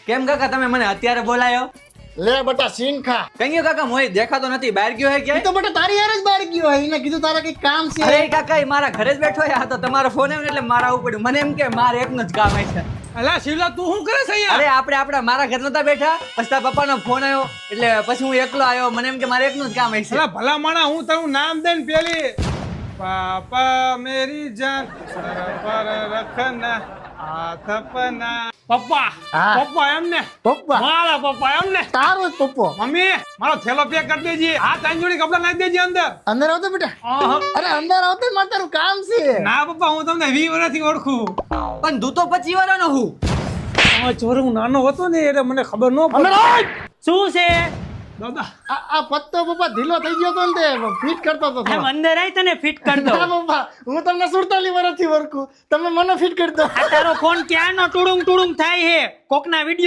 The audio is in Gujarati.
કેમ કાકા તમે મને અત્યારે બોલાયો? લે બટા સીન ખા. કઈ ગયો કાકા? મોહિત દેખાતો નથી, બહાર ગયો હે એ ક્યાંય? તો બટા તારી યાર જ બહાર ગયો હે. એને કીધું તારે કઈ કામ છે. અરે કાકા એ મારા ઘરે જ બેઠો હે. આ તો તમારો ફોન આવ્યો ને એટલે મારા આવું પડ્યું. મને એમ કે મારે એકનું જ કામ છે. અલા શિવલા તું શું કરે છે અહીંયા? અરે આપણે આપણા મારા ઘર નતા બેઠા, પછી તારા પપ્પાનો ફોન આવ્યો એટલે પછી હું એકલો આવ્યો. મને એમ કે મારે એકનું જ કામ છે. અલા ભલા માણા હું તારું નામ દે ને પેલી પાપા મેરી જાન સર પર રખના હાથ પના. પપ્પા હા. પપ્પા એમ ને પપ્પા મારા પપ્પા એમ ને. તારો જ પપ્પો. મમ્મી મારો થેલો પેક કરી દેજે. આ ત્રણ જોડી કપડા નાખી દેજે અંદર. અંદર આવતો બેટા. આહા. અરે અંદર આવતો મારે તારું કામ છે. ના પપ્પા હું તમને 20 વર્ષથી ઓળખું. પણ તું તો 25 વર્ષનો હું. આ ચોર હું નાનો હતો ને એટલે મને ખબર ન અંદર પડી. આવ. શું છે દાદા આ પત્તો પપ્પા ઢીલો થઈ ગયો તો ને તે ફિટ કરતો હતો એમ અંદર આવી તને ફિટ કર દો. ના પપ્પા હું તમને 47 વર્ષથી ઓળખું. તમે મને ફિટ કરી દો. આ તારો ફોન ક્યાંનો ટુડુંગ ટુડુંગ થાય છે કોકના વિડિયો